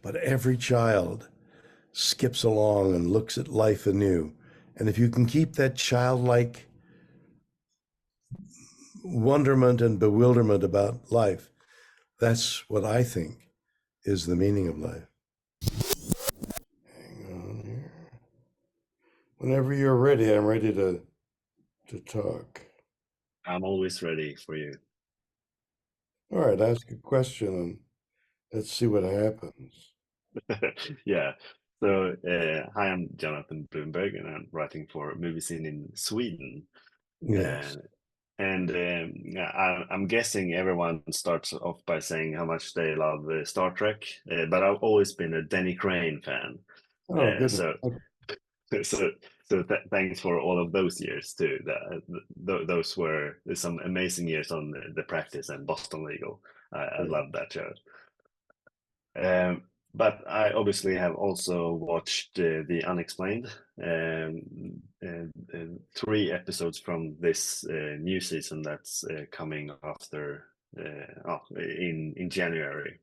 but every child skips along and looks at life anew. And if you can keep that childlike wonderment and bewilderment about life, that's what I think is the meaning of life. Hang on here. Whenever you're ready, I'm ready to talk. I'm always ready for you. All right, ask a question and let's see what happens. Yeah. So, hi, I'm Jonatan Blomberg, and I'm writing for MovieZine in Sweden. Uh, Yes. yeah, I'm guessing everyone starts off by saying how much they love Star Trek, but I've always been a Denny Crane fan. Oh, Uh, goodness. so, so, so thanks for all of those years too. Those were some amazing years on the Practice and Boston Legal. I Right. love that show. Um, but I obviously have also watched the UnXplained, three episodes from this new season that's coming after in January.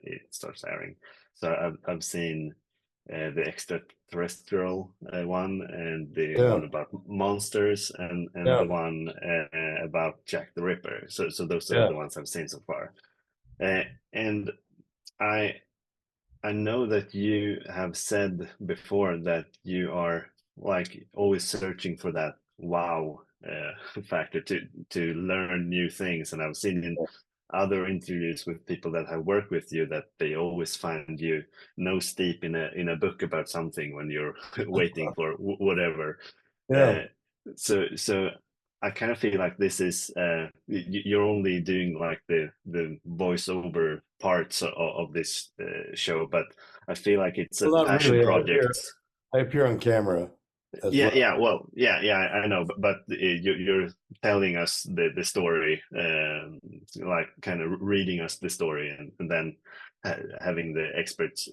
It starts airing. So I've seen the extraterrestrial one, and the Yeah. one about monsters, and Yeah. the one about Jack the Ripper. So those are Yeah. the ones I've seen so far. And I I know that you have said before that you are like always searching for that wow factor to learn new things, and I've seen in other interviews with people that have worked with you that they always find you nose deep in a book about something when you're waiting for whatever. Yeah. Uh, so I kind of feel like this is you're only doing like the voiceover parts of this show, but I feel like it's a Well, not passion really. project. I appear on camera as Yeah, well. yeah, well, yeah, I know, but you're telling us the story, like kind of reading us the story, and then having the experts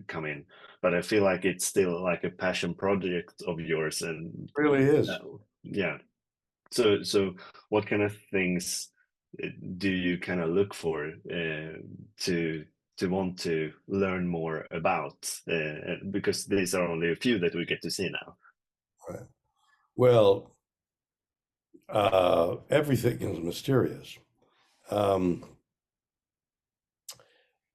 come in. But I feel like it's still like a passion project of yours, and It really is. yeah. So what kind of things do you kind of look for to want to learn more about? Because these are only a few that we get to see now. Right. Well, everything is mysterious. Um,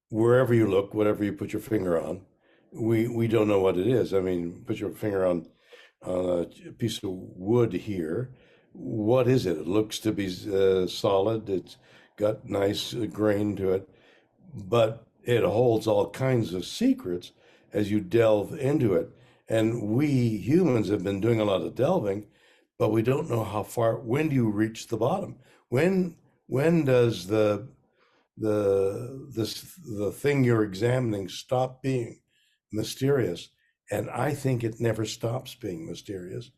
Wherever you look, whatever you put your finger on, we don't know what it is. I mean, put your finger on a piece of wood here. What is it? It looks to be solid. It's got nice grain to it, but it holds all kinds of secrets as you delve into it. And we humans have been doing a lot of delving, but we don't know how far. When do you reach the bottom? When when does the thing you're examining stop being mysterious? And I think it never stops being mysterious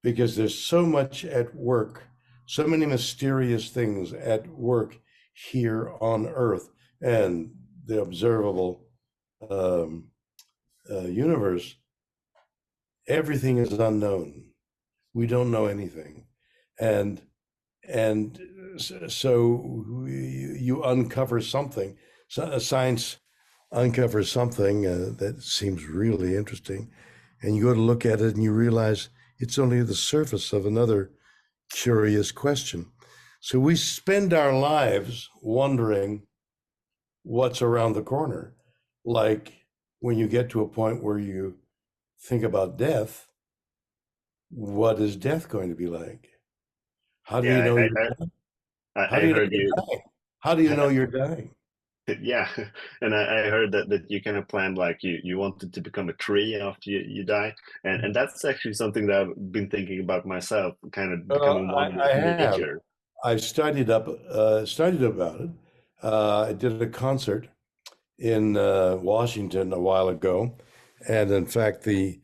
because there's so much at work, so many mysterious things at work here on Earth, and the observable um, universe. Everything is unknown. We don't know anything, and and so you uncover something. So science uncovers something that seems really interesting, and you go to look at it and you realize it's only the surface of another curious question. So we spend our lives wondering what's around the corner. Like when you get to a point where you think about death, what is death going to be like? How do you Yeah, know you're how do I you know heard you're you. dying? How do you know you're dying? Yeah, and I heard that you kind of planned like you wanted to become a tree after you die, and that's actually something that I've been thinking about myself, kind of becoming one I with have. nature. I studied about it. I did a concert in Washington a while ago, and in fact, the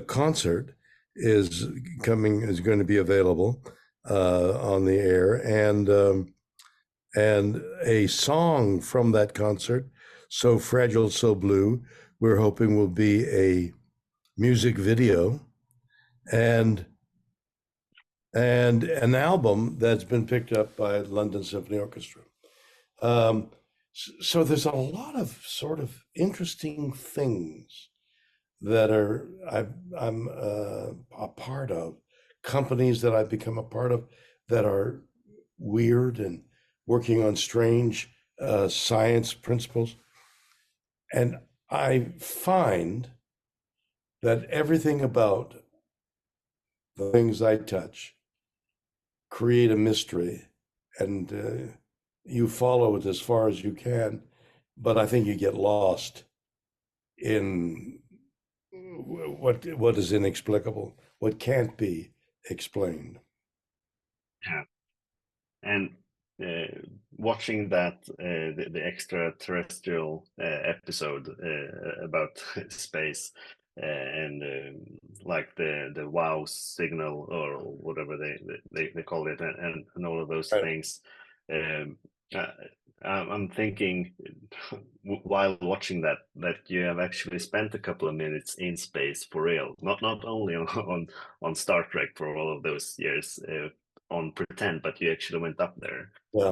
concert is is going to be available on the air, and a song from that concert, "So Fragile, So Blue," we're hoping will be a music video and an album that's been picked up by London Symphony Orchestra. Um, So there's a lot of sort of interesting things that I'm a part of, companies that I've become a part of that are weird and working on strange science principles. And I find that everything about the things I touch create a mystery, and you follow it as far as you can, but I think you get lost in what is inexplicable, what can't be explained. Yeah. And watching that the extraterrestrial episode about space and like the wow signal or whatever they call it, and all of those Right. things. Um, uh, I'm thinking while watching that you have actually spent a couple of minutes in space for real, not only on Star Trek for all of those years. On pretend, but you actually went up there. Yeah.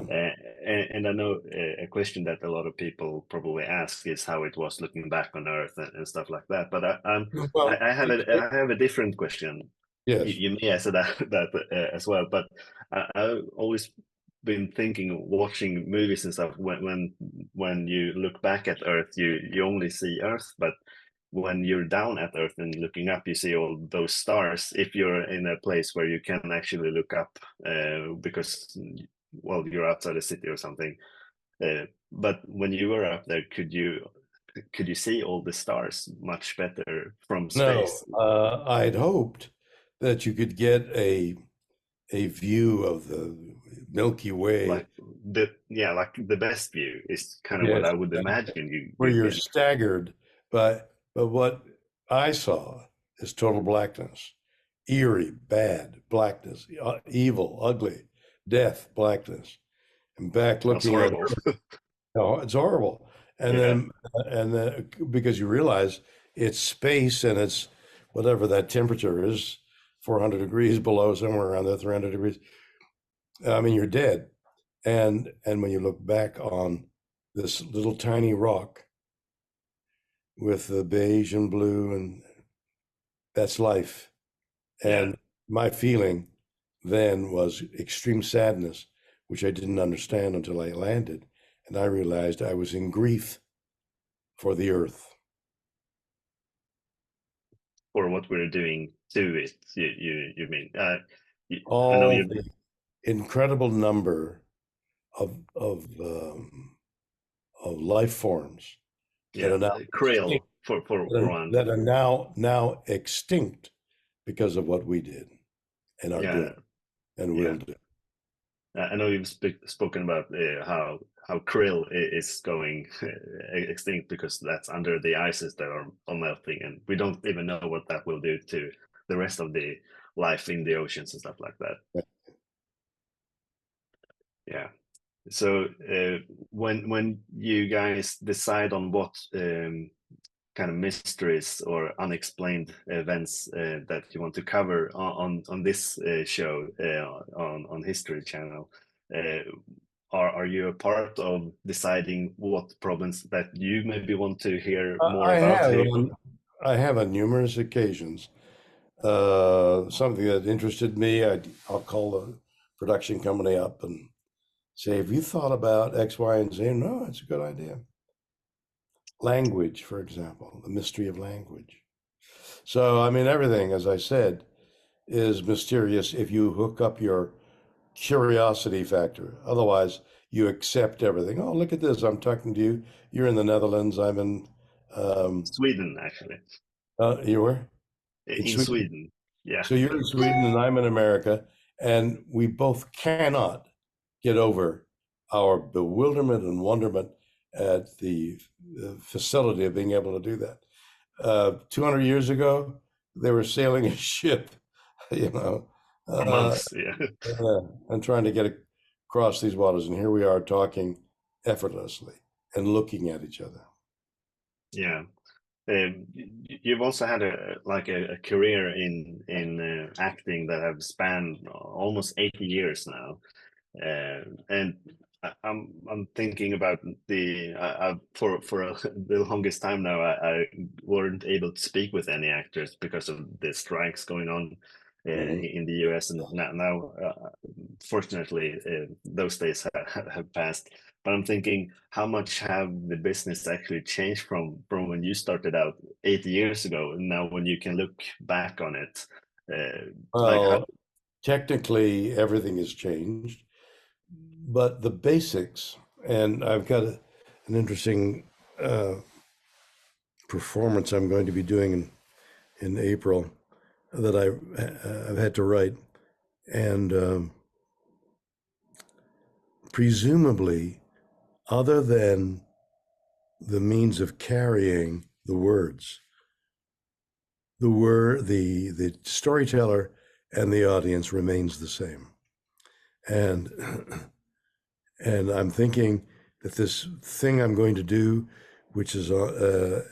And I know a question that a lot of people probably ask is how it was looking back on Earth and stuff like that. But Well, I have a different question. yes. You may answer that as well. But I've always been thinking, watching movies and stuff, when you look back at Earth, you only see Earth, but when you're down at Earth and looking up, you see all those stars. If you're in a place where you can actually look up, because well, you're outside the city or something. But when you were up there, could you see all the stars much better from No, space? I'd hoped that you could get a view of the Milky Way. Like like the best view is kind of what Yes, I would imagine where you'd you're get. staggered, but what I saw is total blackness, eerie, bad blackness, evil, ugly, death, blackness, and back That's looking at horrible. Earth. Oh, it's horrible. And Yeah, then because you realize it's space and it's whatever that temperature is, 400 degrees below, somewhere around there, 300 degrees. I mean, you're dead. And when you look back on this little tiny rock with the beige and blue, and that's life. yeah. And my feeling then was extreme sadness, which I didn't understand until I landed. And I realized I was in grief for the earth. Or what we're doing to it. You mean? I know All you. the incredible number of life forms that Yeah, are now krill extinct, for one. that are now extinct because of what we did and are Yeah, doing and will yeah. do. I know you've spoken about how krill is going extinct because that's under the ices that are melting, and we don't even know what that will do to the rest of the life in the oceans and stuff like that. Yeah. So when you guys decide on what kind of mysteries or unexplained events that you want to cover on this show on History Channel, uh, are you a part of deciding what problems that you maybe want to hear more I about? have on I have on numerous occasions something that interested me. I'll call the production company up and say, "Have you thought about X, Y, and Z?" No, it's a good idea. Language, for example, the mystery of language. So, I mean, everything, as I said, is mysterious if you hook up your curiosity factor. Otherwise, you accept everything. Oh, look at this. I'm talking to you. You're in the Netherlands. I'm in, um, Sweden, actually, you were in in Sweden. Sweden. Yeah, So you're in Sweden and I'm in America, and we both cannot get over our bewilderment and wonderment at the facility of being able to do that. 200 years ago, they were sailing a ship, you know, for uh, months. Yeah, and trying to get across these waters. And here we are talking effortlessly and looking at each other. yeah. You've also had a career in acting that have spanned almost 80 years now, and I'm thinking about the for the longest time now. I weren't able to speak with any actors because of the strikes going on Mhm. in the US, and now fortunately those days have passed. But I'm thinking, how much have the business actually changed from when you started out 8 years ago, and now when you can look back on it, like how? Well, technically, everything has changed, but the basics, and I've got an interesting performance I'm going to be doing in April that I've had to write, and presumably, other than the means of carrying the words, the storyteller and the audience remains the same, and and I'm thinking that this thing I'm going to do, which is a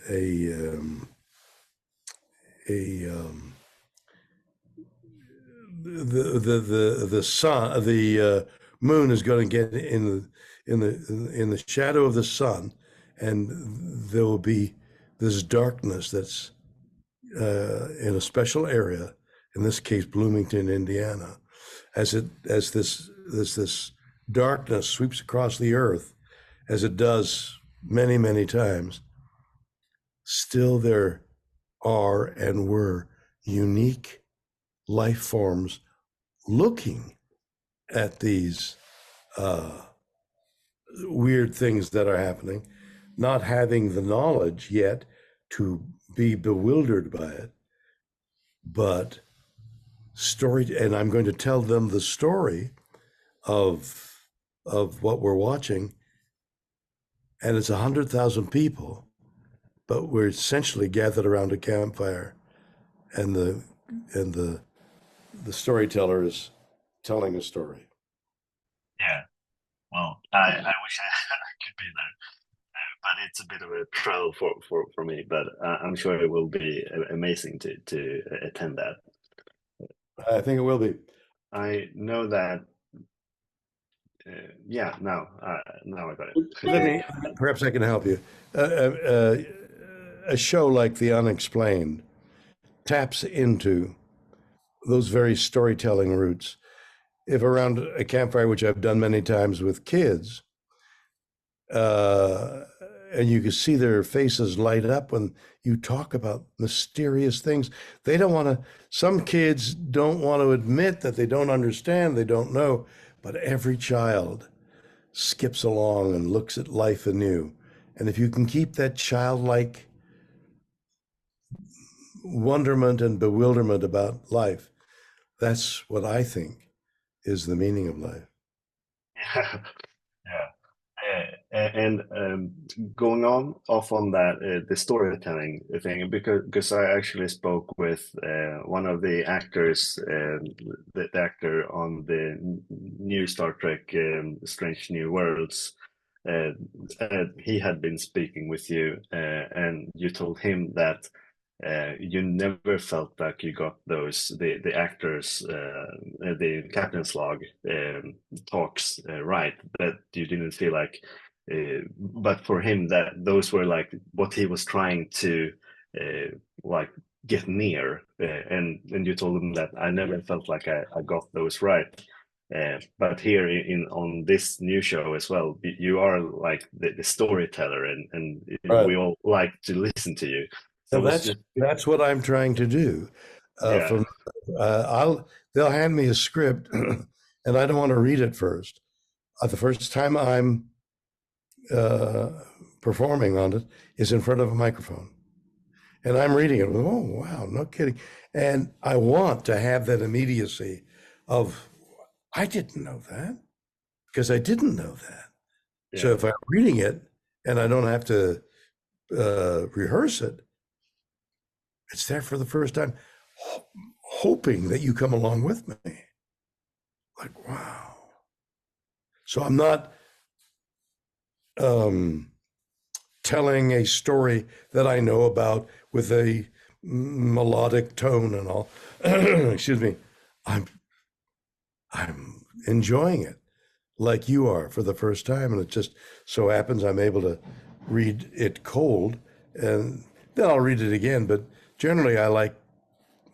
the sun, the moon is going to get in the shadow of the sun, and there will be this darkness that's in a special area, in this case Bloomington, Indiana, as this darkness sweeps across the earth, as it does many times. Still, there are and were unique life forms looking at these uh, weird things that are happening, not having the knowledge yet to be bewildered by it, but story. And I'm going to tell them the story of what we're watching, and it's 100,000 people, but we're essentially gathered around a campfire, and the storyteller is telling a story. Yeah, well, I wish I could be there. But it's a bit of a trial for me. But I'm sure it will be amazing to attend that. I think it will be. I know that. Yeah, now I got Let it. me, perhaps I can help you. A show like The UnXplained taps into those very storytelling roots. If around a campfire, which I've done many times with kids, uh, and you can see their faces light up when you talk about mysterious things. They don't want to, some kids don't want to admit that they don't understand, they don't know, but every child skips along and looks at life anew. And if you can keep that childlike wonderment and bewilderment about life, that's what I think is the meaning of life. Yeah, yeah. And going on off on that, the storytelling thing, because I actually spoke with one of the actors, the actor on the new Star Trek, Strange New Worlds. Uh, he had been speaking with you, and you told him that you never felt like you got the actors the captain's log talks right, that you didn't feel like but for him that those were like what he was trying to like get near, and you told him that I never felt like I got those right. But here in on this new show as well, you are like the storyteller, and Right. we all like to listen to you. So And it was just that's what I'm trying to do. yeah, From they'll hand me a script, and I don't want to read it first. The first time I'm uh, performing on it is in front of a microphone, and I'm reading it. Oh wow, no kidding! And I want to have that immediacy of I didn't know that because I didn't know that. So yeah. if I'm reading it and I don't have to rehearse it, it's there for the first time, hoping that you come along with me. Like, wow. So I'm not um, telling a story that I know about with a melodic tone and all. Excuse me. I'm I'm enjoying it. like you are for the first time, and it just so happens I'm able to read it cold, and then I'll read it again. But generally, I like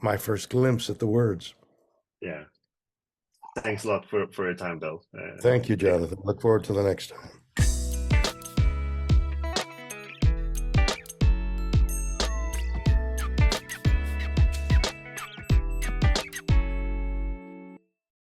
my first glimpse at the words. Yeah. Thanks a lot for your time, Bill. Thank you, Yeah. Jonathan. Look forward to the next time.